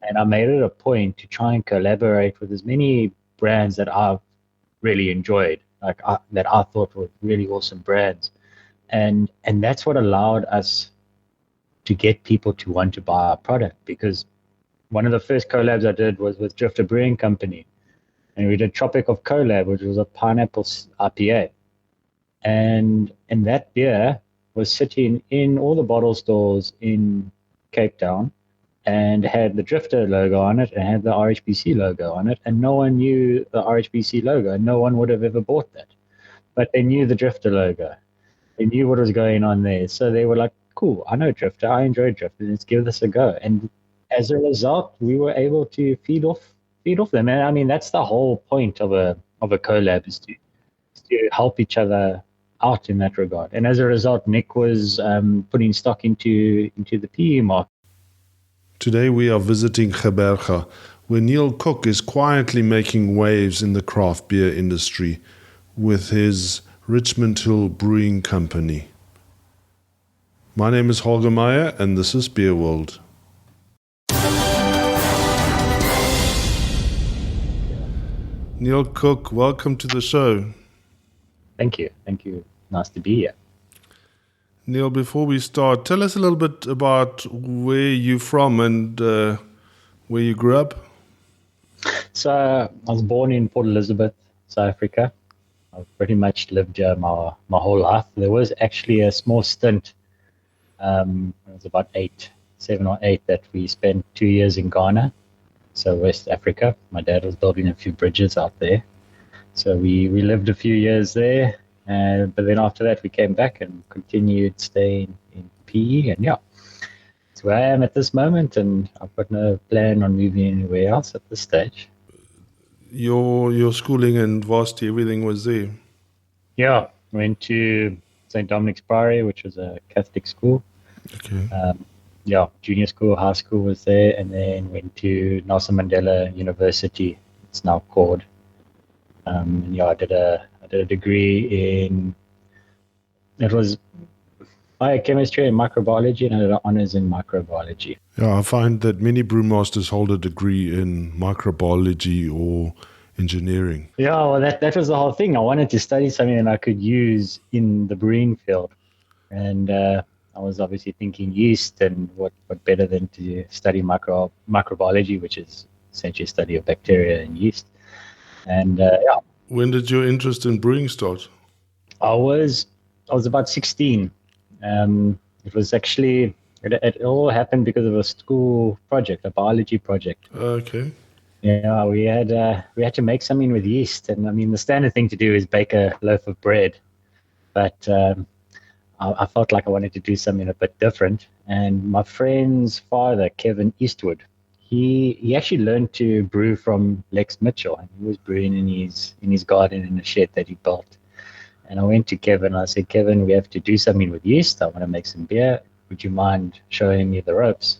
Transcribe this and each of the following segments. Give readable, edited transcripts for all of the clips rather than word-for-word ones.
And I made it a point to try and collaborate with as many brands that I've really enjoyed, that I thought were really awesome brands. And that's what allowed us to get people to want to buy our product, because one of the first collabs I did was with Gqeberha Brewing Company, and we did Tropic of Collab, which was a pineapple IPA, and that beer was sitting in all the bottle stores in Cape Town, and had the Drifter logo on it and had the RHBC logo on it, and no one knew the RHBC logo, and no one would have ever bought that, but they knew the Drifter logo. They knew what was going on there, so they were like, "Cool, I know Drifter. I enjoy Drifter. Let's give this a go." And as a result, we were able to feed off them. And I mean, that's the whole point of a collab, is to help each other out in that regard. And as a result, Nick was putting stock into the PE market. Today we are visiting Gqeberha, where Niall Cook is quietly making waves in the craft beer industry with his Richmond Hill Brewing Company. My name is Holger Meyer, and this is Beer World. Niall Cook, welcome to the show. Thank you. Nice to be here. Niall, before we start, tell us a little bit about where you're from and where you grew up. So I was born in Port Elizabeth, South Africa. I've pretty much lived here my whole life. There was actually a small stint, it was about 7 or 8, that we spent 2 years in Ghana, so West Africa. My dad was building a few bridges out there. So we lived a few years there. But then after that, we came back and continued staying in PE. And yeah, it's where I am at this moment. And I've got no plan on moving anywhere else at this stage. Your schooling and varsity, everything was there? Yeah, went to St. Dominic's Priory, which was a Catholic school. Okay. Junior school, high school was there. And then went to Nelson Mandela University, it's now called. I did a degree it was biochemistry and microbiology, and I did an honors in microbiology. Yeah, I find that many brewmasters hold a degree in microbiology or engineering. Yeah, well, that was the whole thing. I wanted to study something that I could use in the brewing field. And I was obviously thinking yeast, and what better than to study microbiology, which is essentially a study of bacteria and yeast. And When did your interest in brewing start? I was about 16. It was actually, it all happened because of a school project, a biology project. Okay. Yeah, we had to make something with yeast, and I mean, the standard thing to do is bake a loaf of bread, but I felt like I wanted to do something a bit different. And my friend's father, Kevin Eastwood, he actually learned to brew from Lex Mitchell, and he was brewing in his garden in a shed that he built. And I went to Kevin and I said, "Kevin, we have to do something with yeast. I want to make some beer. Would you mind showing me the ropes?"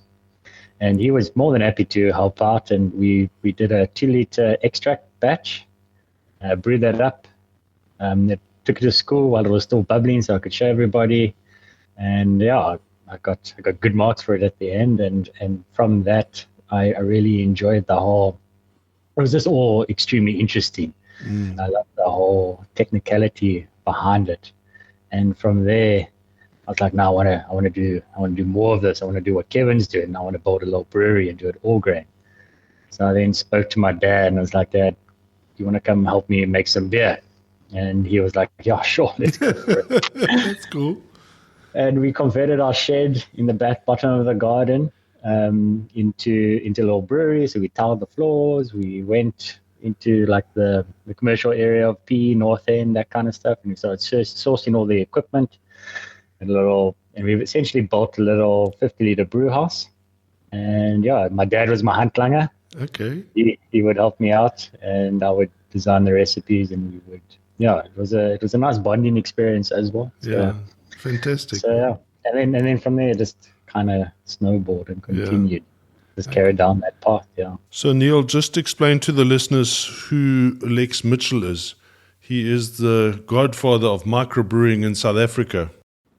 And he was more than happy to help out. And we did a 2-liter extract batch, brewed that up. Took it to school while it was still bubbling so I could show everybody. And yeah, I got good marks for it at the end. And from that, I really enjoyed the whole, it was just all extremely interesting. I loved the whole technicality behind it. And from there, I was like, no, I want to do more of this. I want to do what Kevin's doing. I want to build a little brewery and do it all grain. So I then spoke to my dad and I was like, "Dad, do you want to come help me make some beer?" And he was like, "Yeah, sure, let's go for it." That's cool. And we converted our shed in the back bottom of the garden into a little brewery. So we tiled the floors. We went into like the commercial area of P, North End, that kind of stuff. And we started sourcing all the equipment. And we've essentially built a little 50-liter brew house. And yeah, my dad was my handlanger. Okay. He would help me out, and I would design the recipes, and we would. Yeah, it was a nice bonding experience as well. So, yeah, fantastic. So yeah, and then from there, just kind of snowballed and continued. Yeah. Just carried down that path. Yeah. So Niall, just explain to the listeners who Lex Mitchell is. He is the godfather of microbrewing in South Africa.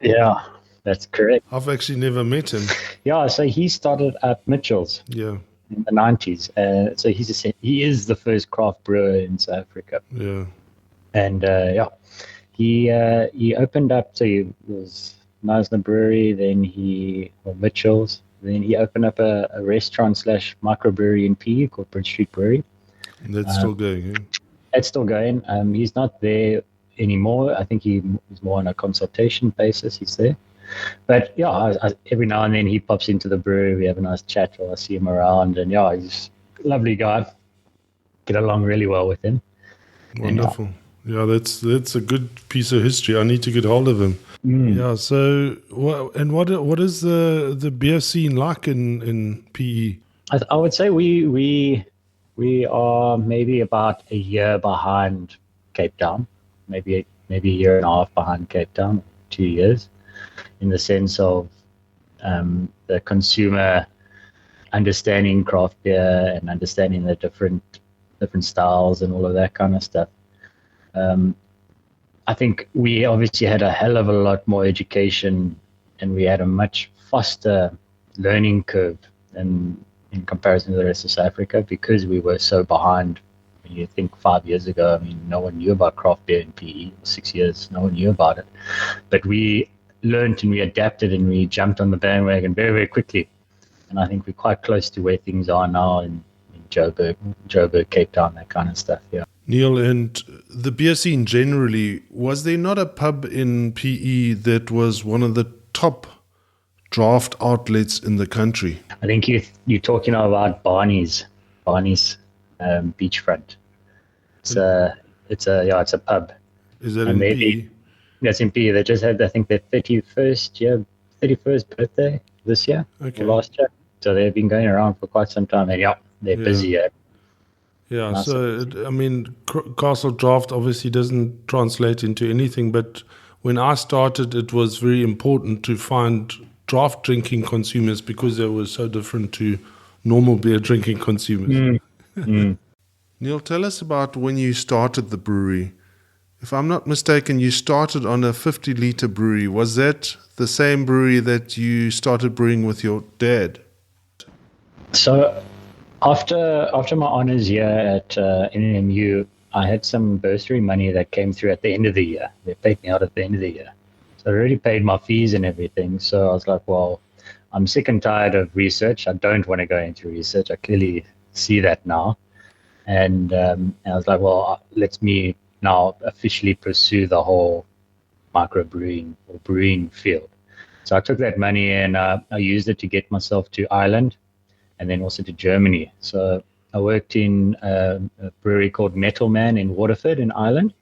Yeah, that's correct. I've actually never met him. Yeah, so he started at Mitchell's. Yeah. in the 90s. So he is the first craft brewer in South Africa. Yeah. And he opened up. So he was Niall's Brewery, then Mitchell's. Then he opened up a restaurant / microbrewery in PE called Bridge Street Brewery. And that's still going, eh? It's still going. He's not there anymore. I think he's more on a consultation basis. He's there. But yeah, every now and then he pops into the brewery. We have a nice chat, or I see him around. And yeah, he's a lovely guy. Get along really well with him. Wonderful. Yeah, that's a good piece of history. I need to get hold of him. Yeah. So, what is the beer scene like in PE? I would say we are maybe about a year behind Cape Town, maybe a year and a half behind Cape Town, 2 years, in the sense of the consumer understanding craft beer and understanding the different styles and all of that kind of stuff. I think we obviously had a hell of a lot more education, and we had a much faster learning curve in comparison to the rest of South Africa, because we were so behind. When you think 5 years ago, I mean, no one knew about craft beer in PE. 6 years, no one knew about it. But we learned and we adapted and we jumped on the bandwagon very, very quickly. And I think we're quite close to where things are now in Joburg, Cape Town, that kind of stuff. Yeah. Niall, and the beer scene generally, was there not a pub in PE that was one of the top draft outlets in the country? I think you're talking about Barney's beachfront. It's a pub. Is that in PE? That's in PE. They just had, I think, their 31st birthday this year, or last year. So they've been going around for quite some time, and they're busy. Yeah, so, I mean, Castle Draft obviously doesn't translate into anything, but when I started, it was very important to find draft drinking consumers because they were so different to normal beer drinking consumers. Niall, tell us about when you started the brewery. If I'm not mistaken, you started on a 50-litre brewery. Was that the same brewery that you started brewing with your dad? So after my honours year at NMU, I had some bursary money that came through at the end of the year. They paid me out at the end of the year. So I already paid my fees and everything. So I was like, well, I'm sick and tired of research. I don't want to go into research. I clearly see that now. And I was like, well, let me now officially pursue the whole microbrewing or brewing field. So I took that money and I used it to get myself to Ireland and then also to Germany. So I worked in a brewery called Metal Man in Waterford in Ireland.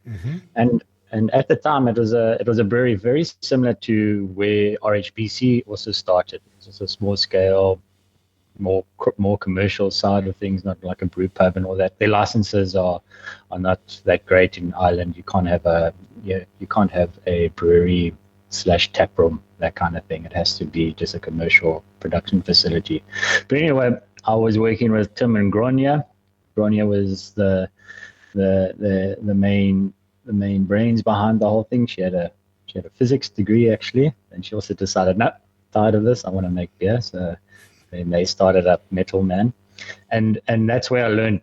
And at the time it was a brewery very similar to where RHBC also started. It was a small scale, more commercial side of things, not like a brew pub and all that. Their licenses are not that great in Ireland. You can't have a brewery / tap room, that kind of thing. It has to be just a commercial production facility. But anyway, I was working with Tim and Gqeberha. Gqeberha was the main brains behind the whole thing. She had a physics degree actually, and she also decided, no, tired of this, I want to make beer. So then they started up Metal Man, and that's where I learned.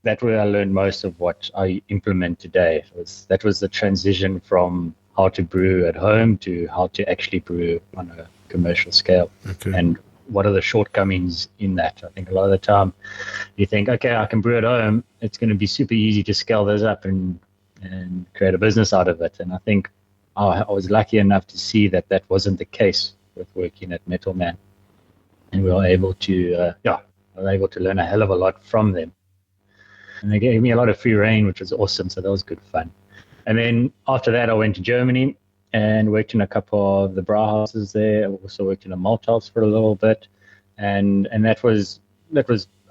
That's where I learned most of what I implement today. That was the transition from how to brew at home to how to actually brew on a commercial scale. Okay. And what are the shortcomings in that? I think a lot of the time you think, okay, I can brew at home. It's going to be super easy to scale those up and create a business out of it. And I think I was lucky enough to see that wasn't the case with working at Metal Man. And we were able to, learn a hell of a lot from them. And they gave me a lot of free reign, which was awesome. So that was good fun. And then after that, I went to Germany and worked in a couple of the brew houses there. I also worked in a malt house for a little bit. And that was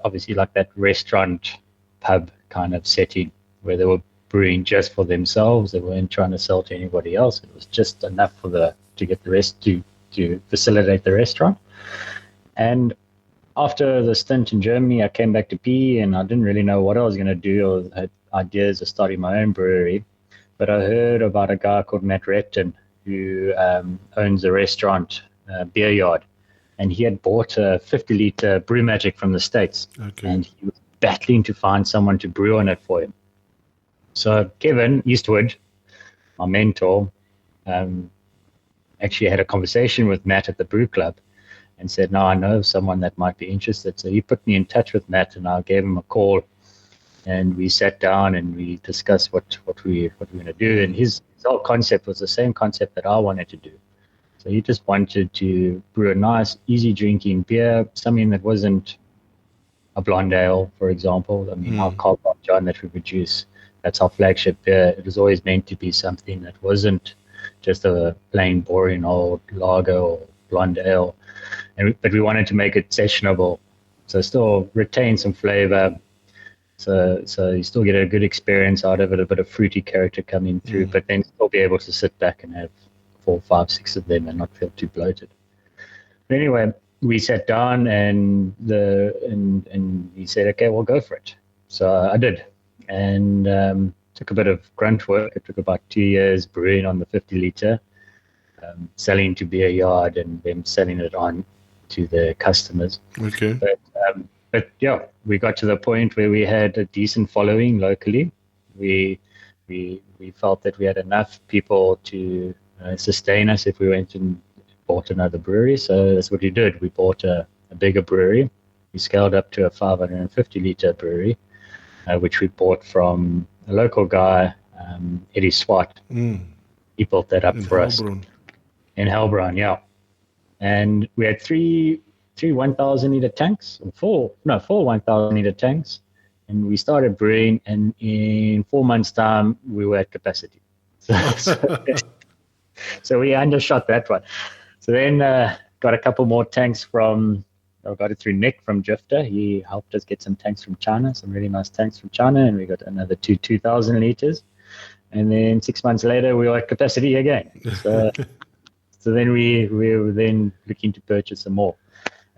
obviously like that restaurant pub kind of setting where they were brewing just for themselves. They weren't trying to sell to anybody else. It was just enough to get the rest to facilitate the restaurant. And after the stint in Germany, I came back to PE and I didn't really know what I was going to do. I had ideas of starting my own brewery. But I heard about a guy called Matt Repton who owns a restaurant, Beer Yard. and he had bought a 50-liter Brew Magic from the States. Okay. And he was battling to find someone to brew on it for him. So Kevin Eastwood, my mentor, actually had a conversation with Matt at the Brew Club and said, no, I know of someone that might be interested. So he put me in touch with Matt, and I gave him a call, and we sat down and we discussed what we're going to do. And his whole concept was the same concept that I wanted to do. So he just wanted to brew a nice, easy drinking beer, something that wasn't a blonde ale, for example. I mean, our Carl John that we produce, that's our flagship beer. It was always meant to be something that wasn't just a plain, boring old lager or blonde ale. But we wanted to make it sessionable, so still retain some flavor. So you still get a good experience out of it, a bit of fruity character coming through, but then still be able to sit back and have 4, 5, 6 of them and not feel too bloated. But anyway, we sat down and he said, okay, well, go for it. So I did, and took a bit of grunt work. It took about 2 years brewing on the 50-liter, selling to beer yard and then selling it on to the customers. Okay. But yeah, we got to the point where we had a decent following locally. We felt that we had enough people to sustain us if we went and bought another brewery. So that's what we did. We bought a bigger brewery. We scaled up to a 550-liter brewery, which we bought from a local guy, Eddie Swart. He built that up for us in Heilbronn, yeah. And we had three 1,000-liter tanks, four 1,000-liter tanks, and we started brewing. And in 4 months' time, we were at capacity. So we undershot that one. So then got a couple more tanks I got it through Nick from Gqeberha. He helped us get some tanks from China, some really nice tanks from China, and we got another 2,000 liters. And then 6 months later, we were at capacity again. So then we were then looking to purchase some more.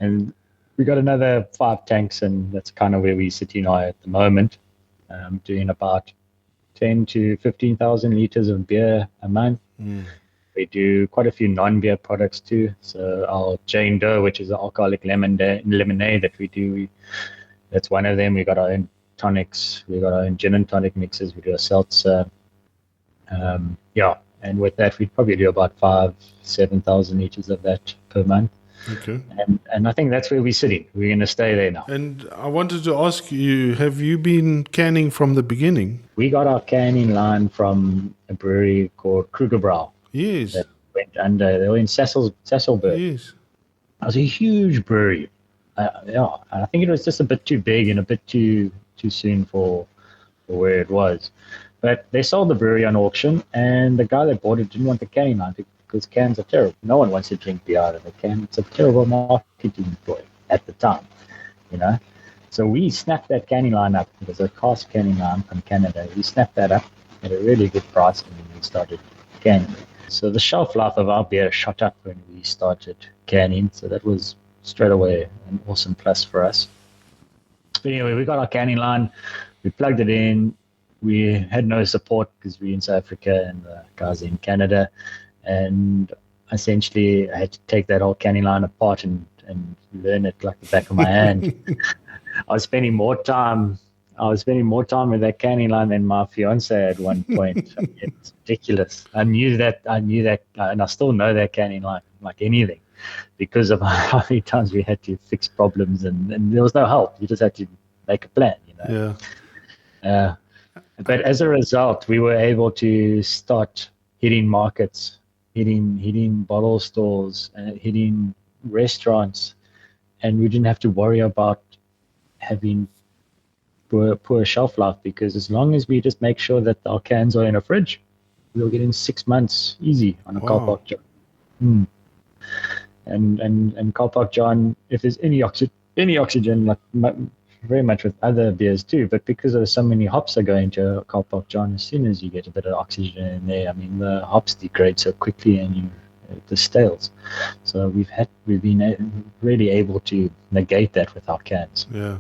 And we got another 5 tanks, and that's kind of where we're sitting at the moment, doing about 10 to 15,000 liters of beer a month. We do quite a few non-beer products too. So our Jane Doe, which is an alcoholic lemonade that we do, that's one of them. We got our own tonics. We got our own gin and tonic mixes. We do a seltzer. And with that, we'd probably do about 7,000 liters of that per month. Okay. And I think that's where we're sitting. We're going to stay there now. And I wanted to ask you, have you been canning from the beginning? We got our canning line from a brewery called Gqeberha. Yes. That went under. They were in Sasolburg. Yes. It was a huge brewery. I think it was just a bit too big and a bit too soon for where it was. But they sold the brewery on auction, and the guy that bought it didn't want the canning line because cans are terrible. No one wants to drink beer out of a can. It's a terrible marketing ploy at the time, you know. So we snapped that canning line up. It was a cask canning line from Canada. We snapped that up at a really good price, and we started canning. So the shelf life of our beer shot up when we started canning. So that was straight away an awesome plus for us. But anyway, we got our canning line. We plugged it in. We had no support because we're in South Africa and the guys in Canada. And essentially, I had to take that whole canning line apart and learn it like the back of my hand. I was spending more time with that canning line than my fiance at one point. I mean, it's ridiculous. I knew that, and I still know that canning line like anything because of how many times we had to fix problems, and there was no help. You just had to make a plan, you know. Yeah. But as a result, we were able to start hitting markets, hitting bottle stores, hitting restaurants, and we didn't have to worry about having poor shelf life, because as long as we just make sure that our cans are in a fridge, we'll get in 6 months easy on a Carl Park John. And Carl Park John, if there's any oxygen, like very much with other beers too, but because there's so many hops are going to Carl Park John, as soon as you get a bit of oxygen in there, I mean the hops degrade so quickly and the stales. So we've been really able to negate that with our cans. Yeah.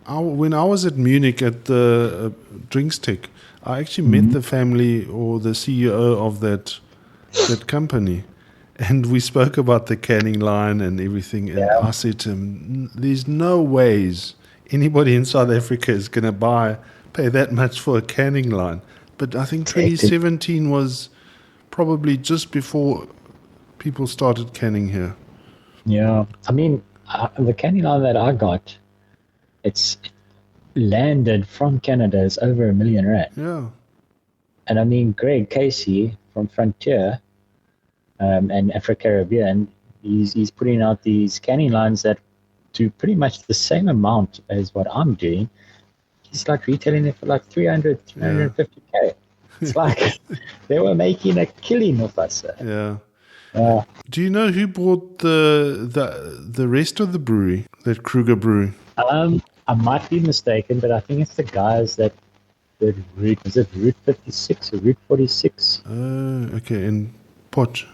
When I was at Munich at the Drinks Tech, I actually met the family or the CEO of that company, And we spoke about the canning line and everything. And I said to him, there's no ways anybody in South Africa is going to pay that much for a canning line. But I think 2017 was probably just before people started canning here. Yeah. I mean, the canning line that I got, it's landed from Canada is over R1 million. Yeah. And I mean, Greg Casey from Frontier and Afro-Caribbean, he's putting out these canning lines that do pretty much the same amount as what I'm doing. He's like retailing it for like 350K. It's like they were making a killing of us. Yeah. Do you know who bought the rest of the brewery, that Gqeberha? I might be mistaken, but I think it's the guys that did is it Route 56 or Route 46? Okay, in Potch.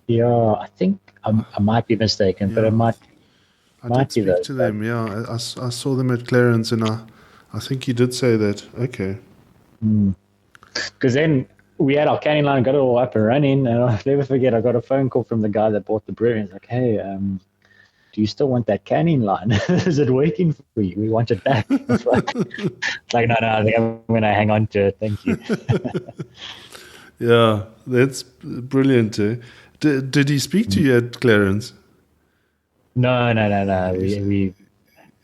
Yeah, I think I might be mistaken, but it might did be speak to them, yeah. I saw them at Clarence, and I think you did say that. Okay. Because then we had our canning line, got it all up and running, and I'll never forget, I got a phone call from the guy that bought the brewery. He's like, hey, do you still want that canning line? Is it waiting for you? We want it back. It's like, no, I think I'm going to hang on to it. Thank you. Yeah, that's brilliant. Did he speak to you at Clarence? No.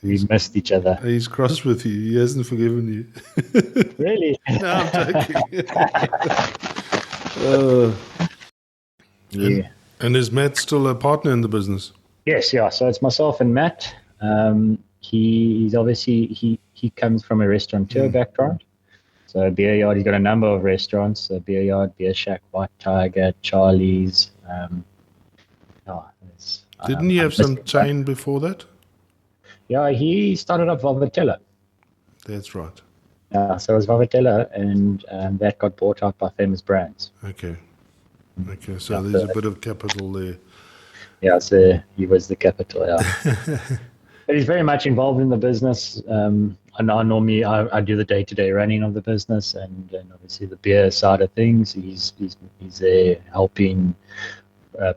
We missed each other. He's cross with you. He hasn't forgiven you. Really? No, I'm joking. Yeah. And is Matt still a partner in the business? Yes, yeah. So it's myself and Matt. He's obviously he comes from a restaurateur background. So Beer Yard, he's got a number of restaurants. So Beer Yard, Beer Shack, White Tiger, Charlie's. Didn't he have some chain before that? Yeah, he started up Valvatella. That's right. So it was Valvatella, and that got bought out by Famous Brands. Okay, so there's a bit of capital there. Yeah, so he was the capital, yeah. But he's very much involved in the business. And I do the day-to-day running of the business, and obviously the beer side of things. He's there helping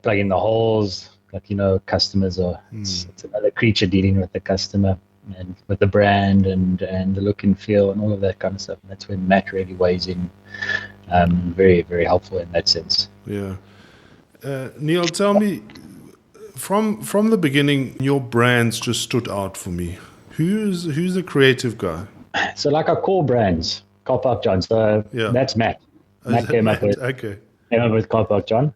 plug in the holes. Like, customers are it's another creature dealing with the customer and with the brand and the look and feel and all of that kind of stuff. And that's when Matt really weighs in, very, very helpful in that sense. Yeah. Neil, tell me, from the beginning, your brands just stood out for me. Who's the creative guy? So like our core brands, Car Park John. So that's Matt. Matt came up with Car Park John.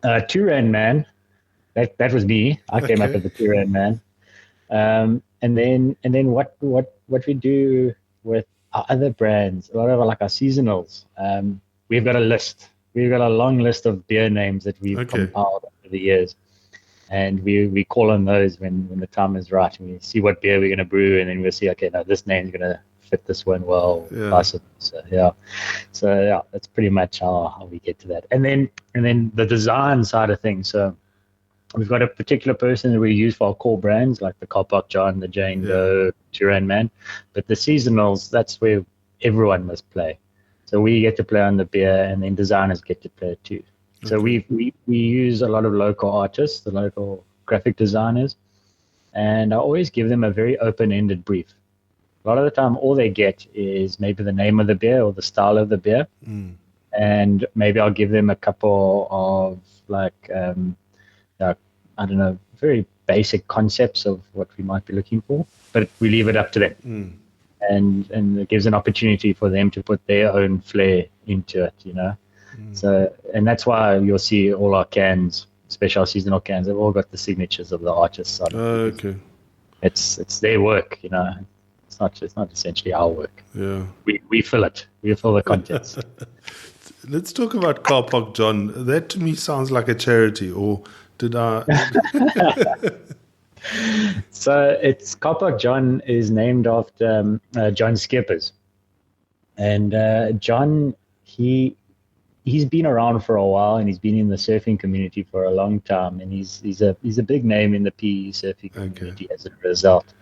Tyron Man. That was me. I came up with the Tyron Man. And then what we do with our other brands, a lot of like our seasonals, we've got a list. We've got a long list of beer names that we've compiled over the years. And we call on those when the time is right, and we see what beer we're going to brew, and then we'll see, okay, no, this name's going to fit this one well. So that's pretty much how we get to that. And then the design side of things. So we've got a particular person that we use for our core brands, like the Car Park John, the Jane Doe, Tyron Man. But the seasonals, that's where everyone must play. So we get to play on the beer, and then designers get to play it too. So we use a lot of local artists, the local graphic designers, and I always give them a very open-ended brief. A lot of the time, all they get is maybe the name of the beer or the style of the beer, and maybe I'll give them a couple of very basic concepts of what we might be looking for, but we leave it up to them, and it gives an opportunity for them to put their own flair into it, So, and that's why you'll see all our cans, special seasonal cans, they've all got the signatures of the artists on it. It's their work, It's not essentially our work. Yeah. We fill it. We fill the contents. Let's talk about Car Park John. That to me sounds like a charity, or did I? So it's Car Park John is named after John Gqeberha, and John he's been around for a while, and he's been in the surfing community for a long time, and he's a big name in the PE surfing community as a result.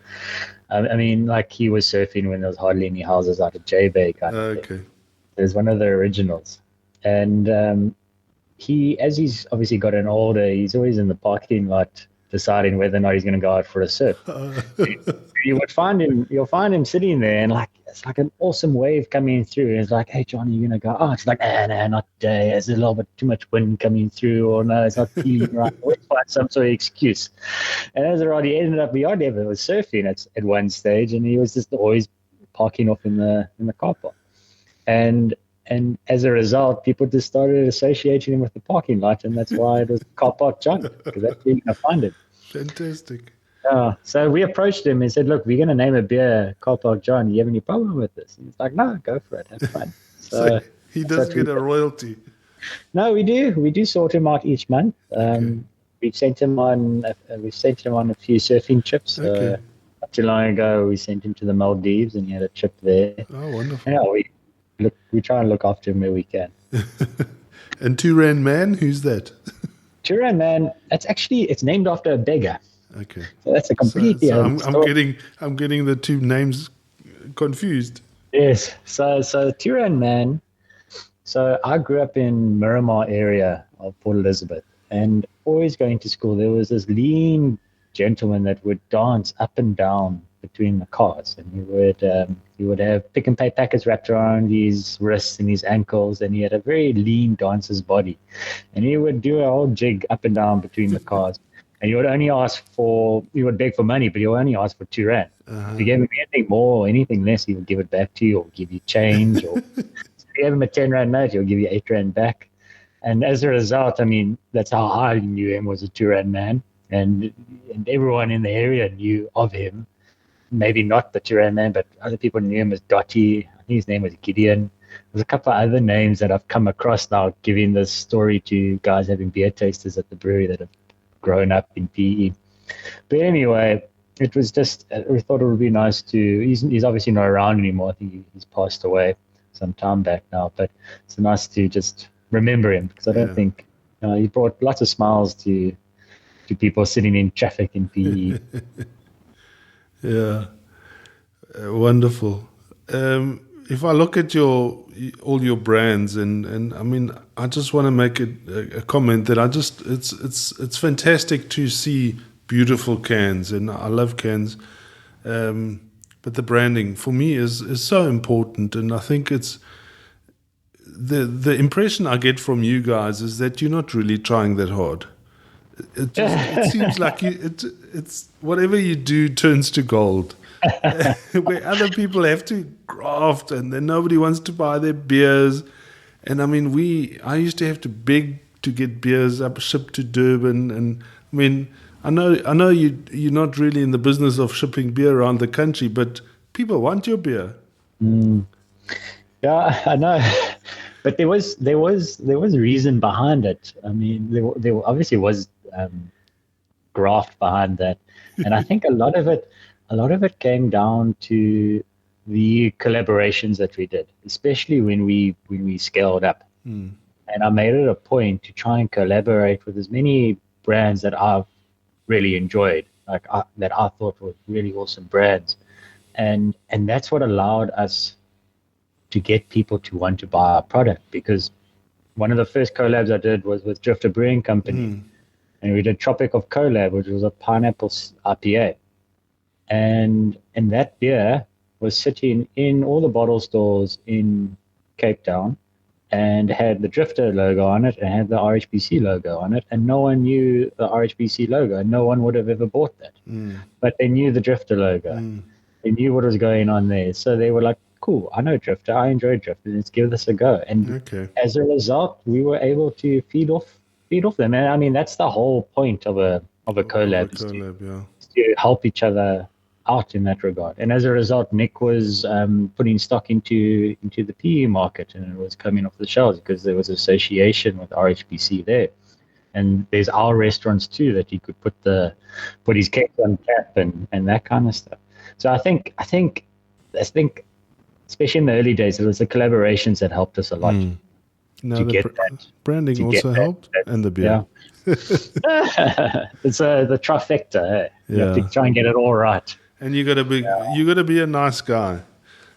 I mean, like, he was surfing when there was hardly any houses out of J Bay kind of thing. There's one of the originals, and as he's obviously gotten older, he's always in the parking lot deciding whether or not he's going to go out for a sip. You'll find him sitting there, and like it's like an awesome wave coming through. And it's like, hey John, are you gonna go? Oh, it's like, no, not today. There's a little bit too much wind coming through, or no, it's not feeling right. Always find some sort of excuse. And as he ended up beyond him, it was surfing at one stage, and he was just always parking off in the car park. And as a result, people just started associating him with the parking lot, and that's why it was car park John, because that's where you're gonna find it. Fantastic. So we approached him and said, look, we're going to name a beer Car Park John. Do you have any problem with this? And he's like, no, go for it. Have fun. So he does get a royalty. No, we do. We do sort him out each month. We've sent him on a few surfing trips. Okay. Not too long ago, we sent him to the Maldives, and he had a trip there. Oh, wonderful. Yeah, we try and look after him where we can. And Tyron Man, who's that? Tyron Man, it's named after a beggar. Okay. So that's a completely. So I'm getting the two names confused. Yes. So Tyron Man. So I grew up in Miramar area of Port Elizabeth, and always going to school, there was this lean gentleman that would dance up and down between the cars, and he would have pick and pay packets wrapped around his wrists and his ankles, and he had a very lean dancer's body, and he would do a whole jig up and down between the cars. And you would only he would beg for money, but he would only ask for 2 rand. If you gave him anything more or anything less, he would give it back to you or give you change. Or if you gave him a 10 rand note, he'll give you 8 rand back. And as a result, I mean, that's how I knew him, was a 2 rand man. And everyone in the area knew of him. Maybe not the 2 rand man, but other people knew him as Dotty. I think his name was Gideon. There's a couple of other names that I've come across now, giving this story to guys having beer tasters at the brewery that have grown up in PE. But anyway, it was just, we thought it would be nice to, he's obviously not around anymore. I think he's passed away some time back now, but it's nice to just remember him, because I don't think, he brought lots of smiles to people sitting in traffic in PE. Yeah, wonderful. If I look at all your brands, and I mean, I just want to make a comment that it's fantastic to see beautiful cans, and I love cans, but the branding for me is so important, and I think it's the impression I get from you guys is that you're not really trying that hard. It seems like it's whatever you do turns to gold. Where other people have to graft, and then nobody wants to buy their beers. And I mean, I used to have to beg to get beers shipped to Durban. And I mean, I know you're not really in the business of shipping beer around the country, but people want your beer. Yeah, I know. But there was a reason behind it. I mean, there obviously was graft behind that, and I think a lot of it came down to the collaborations that we did, especially when we scaled up. And I made it a point to try and collaborate with as many brands that I've really enjoyed, that I thought were really awesome brands, and that's what allowed us to get people to want to buy our product. Because one of the first collabs I did was with Gqeberha Brewing Company, and we did Tropic of Collab, which was a pineapple IPA, and that beer was sitting in all the bottle stores in Cape Town, and had the Drifter logo on it, and had the RHBC logo on it, and no one knew the RHBC logo, and no one would have ever bought that. But they knew the Drifter logo. They knew what was going on there, so they were like, cool, I know Drifter, I enjoy Drifter, let's give this a go. And as a result, we were able to feed off them. And I mean, that's the whole point of a collab, is to help each other out in that regard. And as a result, Nick was putting stock into the PE market, and it was coming off the shelves because there was association with RHBC there. And there's our restaurants too that he could put his cakes on tap and that kind of stuff. So I think especially in the early days, it was the collaborations that helped us a lot. No, the branding also helped, and the beer. Yeah. It's the trifecta. Eh? You have to try and get it all right. And you got to be a nice guy.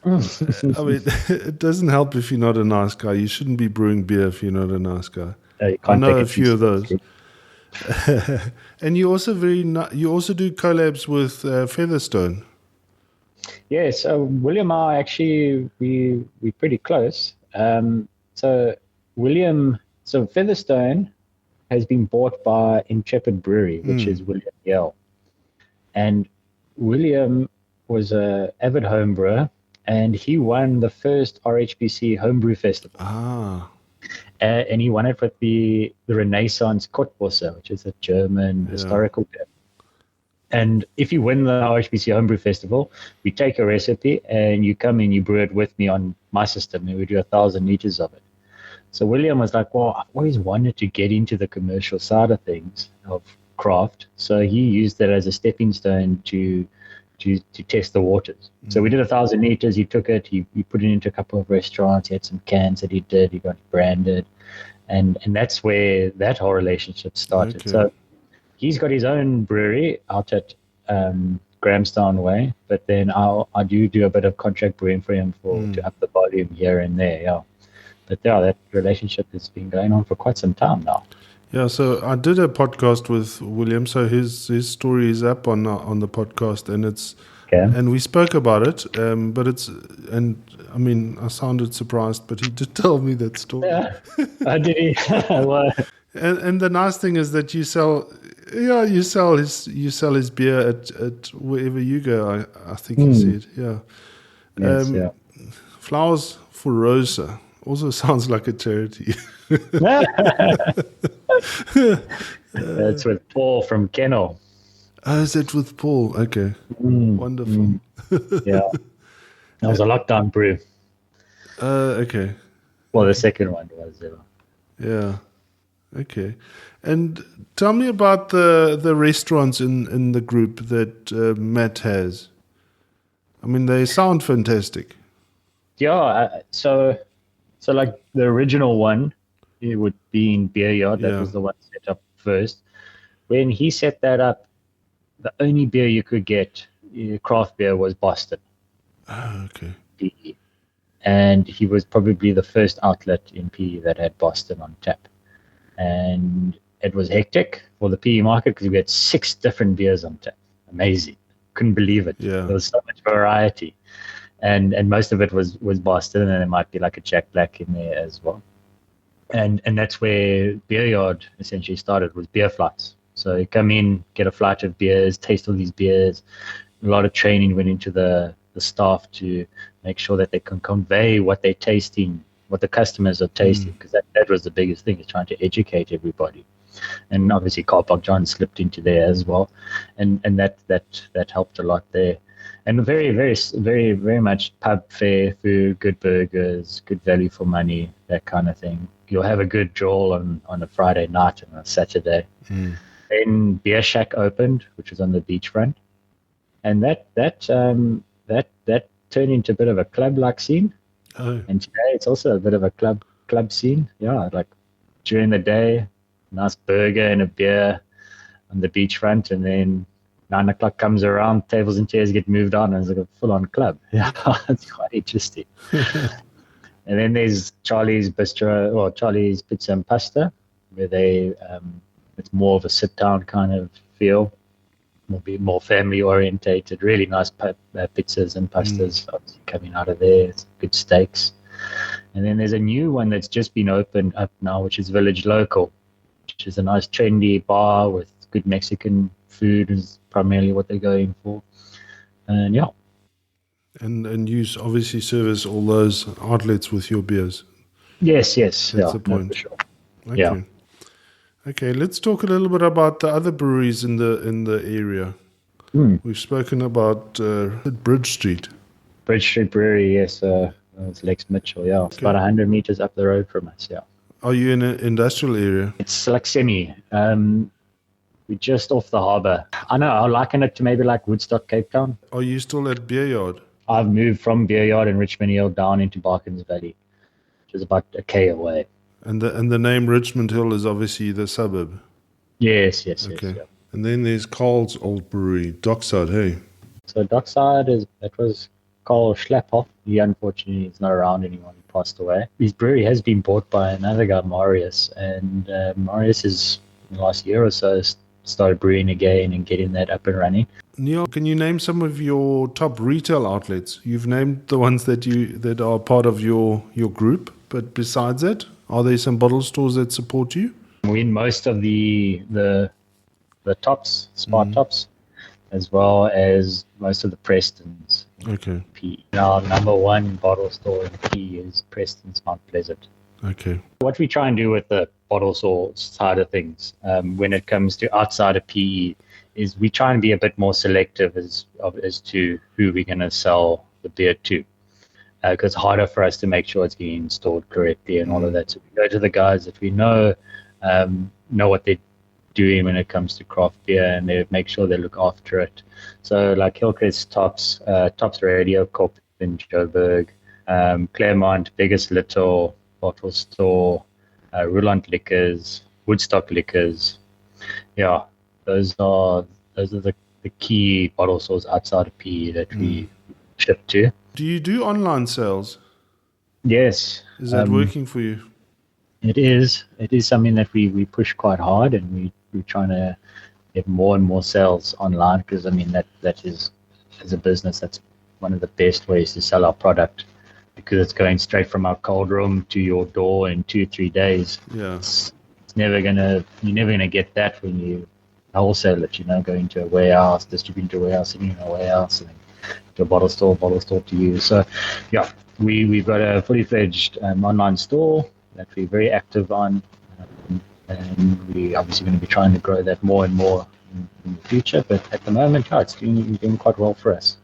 I mean, it doesn't help if you're not a nice guy. You shouldn't be brewing beer if you're not a nice guy. You I can't know take a it too few of those. seriously. And you also do collabs with Featherstone. Yeah, so William and I actually we pretty close. So William, so Featherstone has been bought by Intrepid Brewery, which is William Yell. And William was a avid home brewer, and he won the first RHBC homebrew festival. Ah, And he won it with the Renaissance Kottbusser, which is a German historical beer. And if you win the RHBC Homebrew Festival, we take a recipe and you come in, you brew it with me on my system, and we do 1,000 liters of it. So William was like, well, I've always wanted to get into the commercial side of things, of craft. So he used it as a stepping stone to test the waters. So we did 1,000 liters. He took it, he put it into a couple of restaurants. He had some cans that he got it branded. And that's where that whole relationship started. okay. So he's got his own brewery out at Grahamstown Way, but then I do a bit of contract brewing for him to up the volume here and there. Yeah, but that relationship has been going on for quite some time now. Yeah, so I did a podcast with William, so his story is up on the podcast, and and we spoke about it. But I sounded surprised, but he did tell me that story. Yeah, did he? Well, And the nice thing is that you sell his beer at wherever you go. I think you said, yeah. yes, yeah. Flowers for Rosa also sounds like a charity. That's with Paul from Kennel. Oh, is that with Paul? Okay, wonderful. Yeah, that was a lockdown brew. Okay. Well, the second one was. Yeah. Okay. And tell me about the restaurants in the group that Matt has. I mean, they sound fantastic. Yeah, so like the original one, it would be in Beer Yard. That was the one set up first. When he set that up, the only beer you could get, craft beer, was Boston. Oh, okay. PE. And he was probably the first outlet in PE that had Boston on tap. And it was hectic for the PE market because we had 6 different beers on tap. Amazing. Couldn't believe it. Yeah. There was so much variety. And most of it was Boston, and there might be like a Jack Black in there as well. And that's where Beer Yard essentially started, was beer flights. So you come in, get a flight of beers, taste all these beers. A lot of training went into the staff to make sure that they can convey what they're tasting, what the customers are tasting, because that was the biggest thing, is trying to educate everybody. And obviously Car Park John slipped into there as well, and that helped a lot there. And very, very, very, very much pub fare food, good burgers, good value for money, that kind of thing. You'll have a good drawl on a Friday night and a Saturday. Then Beer Shack opened, which was on the beachfront, and that turned into a bit of a club-like scene. Oh. And today it's also a bit of a club scene. Yeah, like during the day, nice burger and a beer on the beachfront, and then 9 o'clock comes around, tables and chairs get moved on, and it's like a full-on club. Yeah, it's quite interesting. And then there's Charlie's Bistro, or Charlie's Pizza and Pasta, where it's more of a sit-down kind of feel, more family-orientated, really nice pizzas and pastas obviously coming out of there. It's good steaks. And then there's a new one that's just been opened up now, which is Village Local, which is a nice trendy bar with good Mexican food, is primarily what they're going for. And yeah. And you obviously service all those outlets with your beers. Yes. That's the point. No, for sure. Okay. Yeah. Okay, let's talk a little bit about the other breweries in the area. We've spoken about Bridge Street. Bridge Street Brewery, yes. It's Lex Mitchell, yeah. It's about 100 meters up the road from us, yeah. Are you in an industrial area? It's like semi. We're just off the harbour. I know, I liken it to maybe like Woodstock, Cape Town. Are you still at Beer Yard? I've moved from Beer Yard in Richmond Hill down into Barkins Valley, which is about a K away. And the name Richmond Hill is obviously the suburb? Yes. Okay. Yeah. And then there's Carl's old brewery, Dockside, hey? So Dockside, that was Carl Schlaphoff. He unfortunately is not around anymore. He passed away. His brewery has been bought by another guy, Marius, and Marius is in the last year or so started brewing again and getting that up and running. Niall, can you name some of your top retail outlets? You've named the ones that are part of your group, but besides that, are there some bottle stores that support you? We're in most of the tops, Spar tops, as well as most of the Prestons. Okay. P. Our number one bottle store in P is Prestons Mount Pleasant. Okay. What we try and do with the bottle store side of things, when it comes to outside of PE, is we try and be a bit more selective as to who we're going to sell the beer to. Because it's harder for us to make sure it's being installed correctly and all of that. So we go to the guys that we know what they're doing when it comes to craft beer, and they make sure they look after it. So like Hillcrest Tops Radio Corp in Joburg, Claremont, Biggest Little, Bottle Store, Roulant Liquors, Woodstock Liquors. Yeah, those are the key bottle stores outside of PE that we ship to. Do you do online sales? Yes. Is that working for you? It is. It is something that we push quite hard, and we're trying to get more and more sales online, because I mean that is, as a business, that's one of the best ways to sell our product, because it's going straight from our cold room to your door in 2-3 days. Yeah. It's never you're never gonna get that when you wholesale it, go into a warehouse, distribute to a warehouse, sitting in a warehouse, and then to a bottle store to you. So yeah, we've got a fully fledged online store that we're very active on, and we're obviously going to be trying to grow that more and more in the future. But at the moment, it's doing quite well for us.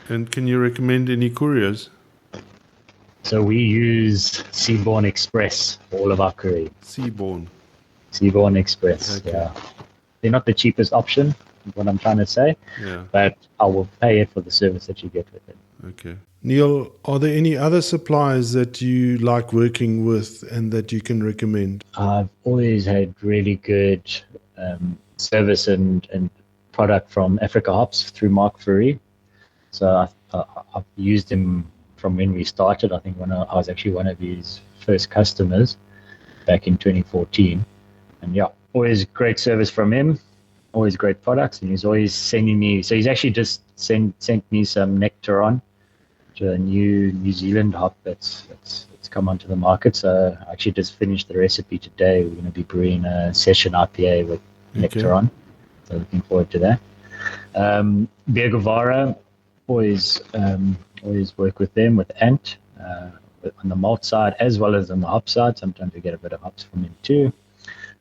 And can you recommend any couriers? So we use Seabourn Express for all of our couriers. Seabourn Express, okay. Yeah. They're not the cheapest option, is what I'm trying to say, but I will pay it for the service that you get with it. Okay. Niall, are there any other suppliers that you like working with and that you can recommend? I've always had really good service and product from Africa Hops through Mark Fourie. So I've used him from when we started. I think when I was actually one of his first customers back in 2014. And yeah, always great service from him, always great products, and he's always sending me. So he's actually just sent me some Nectaron, a new Zealand hop that's come onto the market. So I actually just finished the recipe today. We're going to be brewing a session IPA with Nectaron. So looking forward to that. Gqeberha, always work with them with Ant on the malt side as well as on the hop side. Sometimes we get a bit of hops from him too.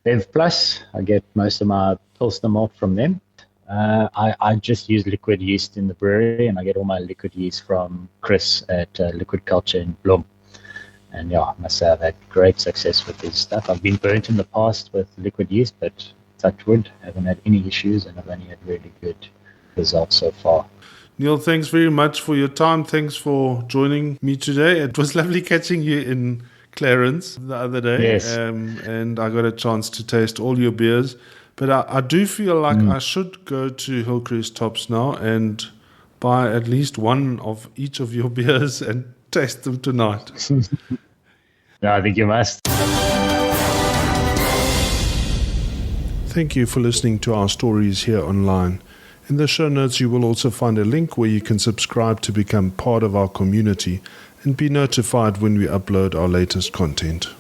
Bev Plus, I get most of my Pilsner malt from them. I just use liquid yeast in the brewery, and I get all my liquid yeast from Chris at Liquid Culture in Bloem. And yeah, I must say I've had great success with this stuff. I've been burnt in the past with liquid yeast, but touch wood, haven't had any issues, and I've only had really good results so far. Niall, thanks very much for your time. Thanks for joining me today. It was lovely catching you in Clarence the other day. Yes. And I got a chance to taste all your beers. But I do feel like I should go to Hillcrest Tops now and buy at least one of each of your beers and taste them tonight. No, I think you must. Thank you for listening to our stories here online. In the show notes, you will also find a link where you can subscribe to become part of our community and be notified when we upload our latest content.